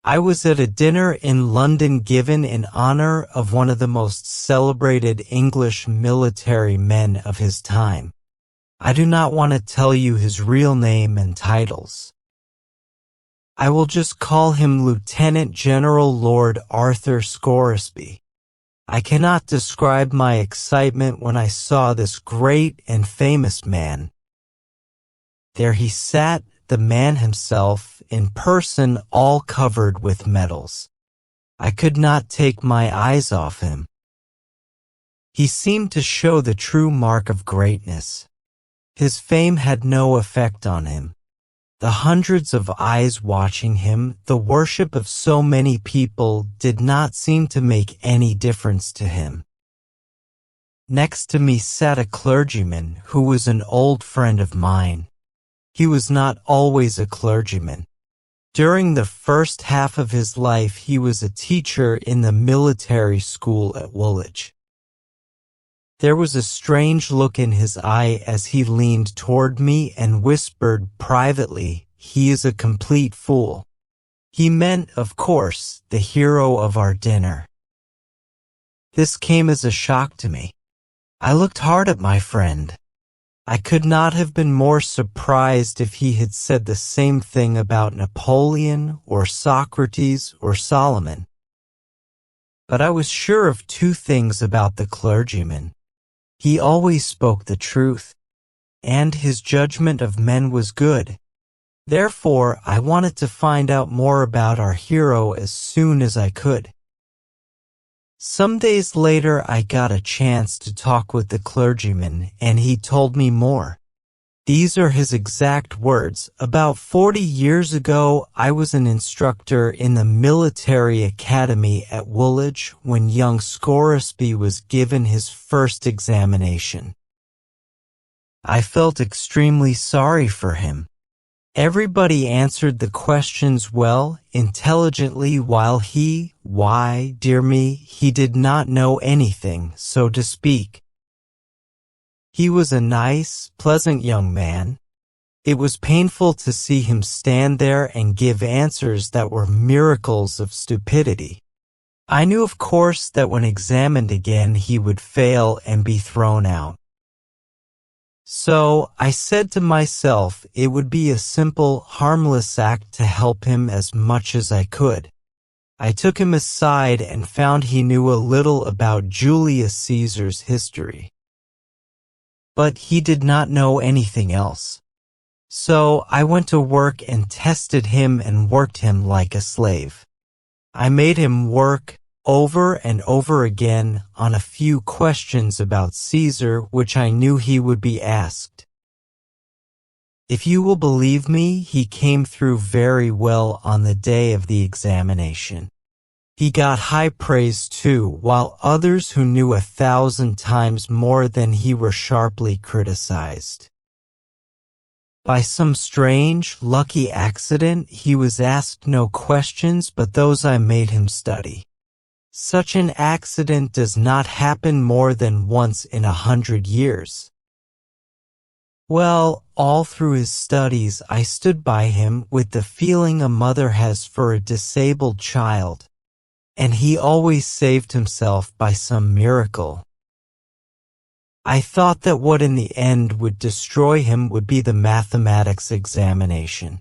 I was at a dinner in London given in honor of one of the most celebrated English military men of his time. I do not want to tell you his real name and titles. I will just call him Lieutenant General Lord Arthur Scoresby. I cannot describe my excitement when I saw this great and famous man. There he sat, the man himself, in person, all covered with medals. I could not take my eyes off him. He seemed to show the true mark of greatness. His fame had no effect on him. The hundreds of eyes watching him, the worship of so many people, did not seem to make any difference to him. Next to me sat a clergyman who was an old friend of mine. He was not always a clergyman. During the first half of his life, he was a teacher in the military school at Woolwich. There was a strange look in his eye as he leaned toward me and whispered privately, "He is a complete fool." He meant, of course, the hero of our dinner. This came as a shock to me. I looked hard at my friend. I could not have been more surprised if he had said the same thing about Napoleon or Socrates or Solomon. But I was sure of two things about the clergyman. He always spoke the truth, and his judgment of men was good. Therefore, I wanted to find out more about our hero as soon as I could. Some days later, I got a chance to talk with the clergyman, and he told me more. These are his exact words. About 40 years ago, I was an instructor in the military academy at Woolwich when young Scoresby was given his first examination. I felt extremely sorry for him. Everybody answered the questions well, intelligently, while why, dear me, he did not know anything, so to speak. He was a nice, pleasant young man. It was painful to see him stand there and give answers that were miracles of stupidity. I knew, of course, that when examined again he would fail and be thrown out. So I said to myself it would be a simple, harmless act to help him as much as I could. I took him aside and found he knew a little about Julius Caesar's history. But he did not know anything else. So I went to work and tested him and worked him like a slave. I made him work over and over again on a few questions about Caesar which I knew he would be asked. If you will believe me, he came through very well on the day of the examination. He got high praise too, while others who knew 1,000 times more than he were sharply criticized. By some strange, lucky accident, he was asked no questions but those I made him study. Such an accident does not happen more than once in 100 years. Well, all through his studies I stood by him with the feeling a mother has for a disabled child, and he always saved himself by some miracle. I thought that what in the end would destroy him would be the mathematics examination.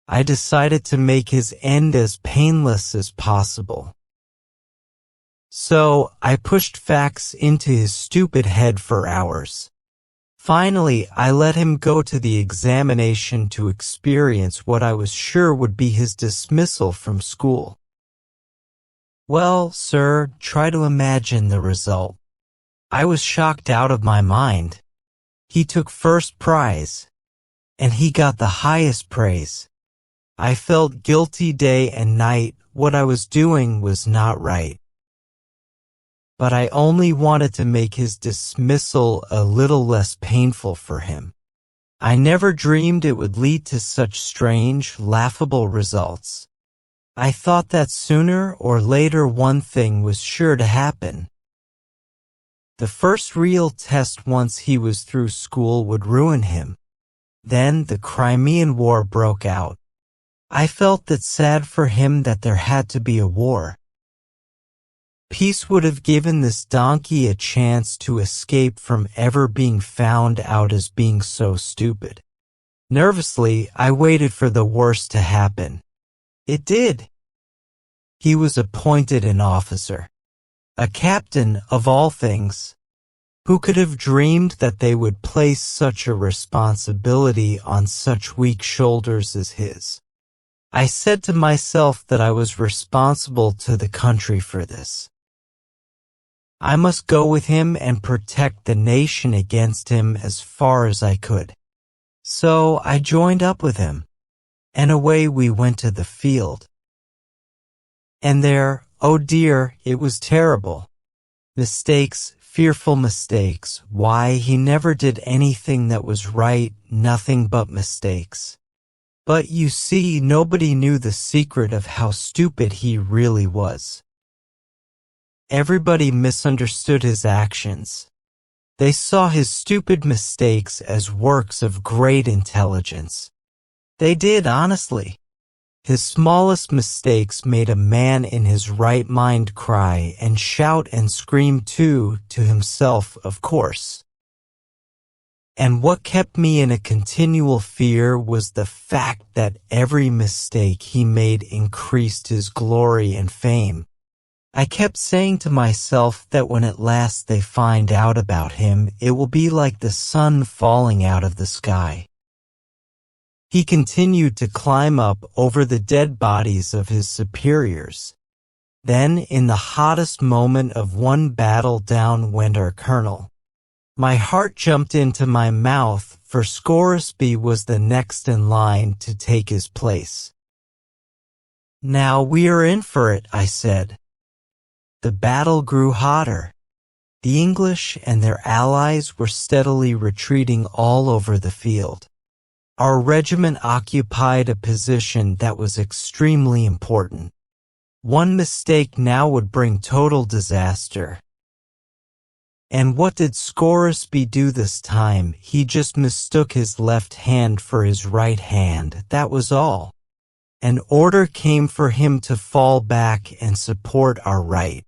I decided to make his end as painless as possible. So I pushed facts into his stupid head for hours. Finally, I let him go to the examination to experience what I was sure would be his dismissal from school. Well, sir, try to imagine the result. I was shocked out of my mind. He took first prize, and he got the highest praise. I felt guilty day and night. What I was doing was not right. But I only wanted to make his dismissal a little less painful for him. I never dreamed it would lead to such strange, laughable results. I thought that sooner or later one thing was sure to happen. The first real test once he was through school would ruin him. Then the Crimean War broke out. I felt that sad for him that there had to be a war. Peace would have given this donkey a chance to escape from ever being found out as being so stupid. Nervously, I waited for the worst to happen. It did. He was appointed an officer. A captain, of all things. Who could have dreamed that they would place such a responsibility on such weak shoulders as his? I said to myself that I was responsible to the country for this. I must go with him and protect the nation against him as far as I could. So I joined up with him, and away we went to the field. And there, oh dear, it was terrible. Mistakes, fearful mistakes. Why, he never did anything that was right, nothing but mistakes. But you see, nobody knew the secret of how stupid he really was. Everybody misunderstood his actions. They saw his stupid mistakes as works of great intelligence. They did, honestly. His smallest mistakes made a man in his right mind cry and shout and scream too, to himself, of course. And what kept me in a continual fear was the fact that every mistake he made increased his glory and fame. I kept saying to myself that when at last they find out about him, it will be like the sun falling out of the sky. He continued to climb up over the dead bodies of his superiors. Then, in the hottest moment of one battle, down went our colonel. My heart jumped into my mouth, for Scoresby was the next in line to take his place. "Now we are in for it," I said. The battle grew hotter. The English and their allies were steadily retreating all over the field. Our regiment occupied a position that was extremely important. One mistake now would bring total disaster. And what did Scoresby do this time? He just mistook his left hand for his right hand, that was all. An order came for him to fall back and support our right.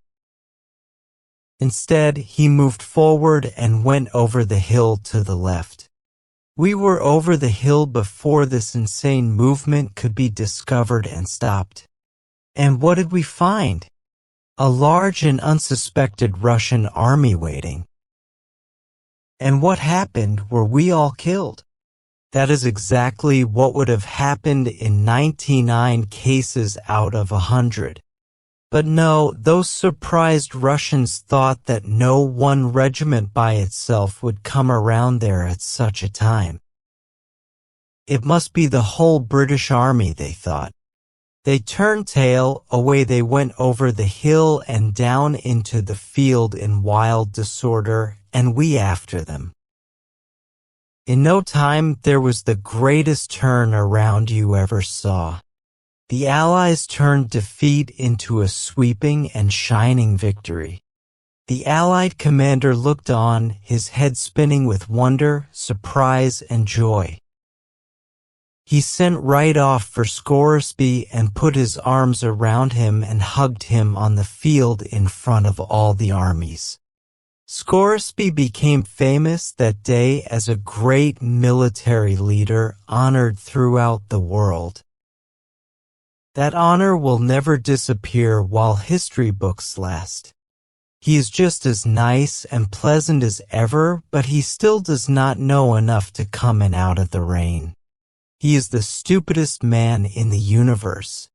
Instead, he moved forward and went over the hill to the left. We were over the hill before this insane movement could be discovered and stopped. And what did we find? A large and unsuspected Russian army waiting. And what happened? Were we all killed? That is exactly what would have happened in 99 cases out of 100. But no, those surprised Russians thought that no one regiment by itself would come around there at such a time. It must be the whole British army, they thought. They turned tail, away they went over the hill and down into the field in wild disorder, and we after them. In no time there was the greatest turn around you ever saw. The Allies turned defeat into a sweeping and shining victory. The Allied commander looked on, his head spinning with wonder, surprise, and joy. He sent right off for Scoresby and put his arms around him and hugged him on the field in front of all the armies. Scoresby became famous that day as a great military leader honored throughout the world. That honor will never disappear while history books last. He is just as nice and pleasant as ever, but he still does not know enough to come in out of the rain. He is the stupidest man in the universe.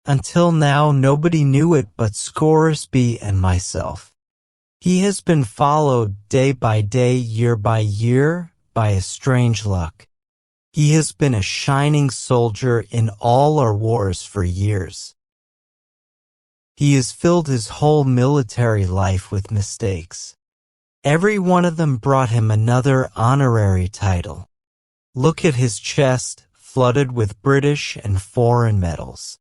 Until now, nobody knew it but Scoresby and myself. He has been followed day by day, year by year, by a strange luck. He has been a shining soldier in all our wars for years. He has filled his whole military life with mistakes. Every one of them brought him another honorary title. Look at his chest, flooded with British and foreign medals.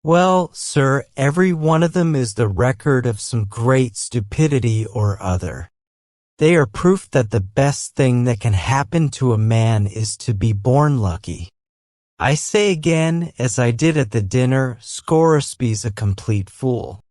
Well, sir, every one of them is the record of some great stupidity or other. They are proof that the best thing that can happen to a man is to be born lucky. I say again, as I did at the dinner, Scoresby's a complete fool.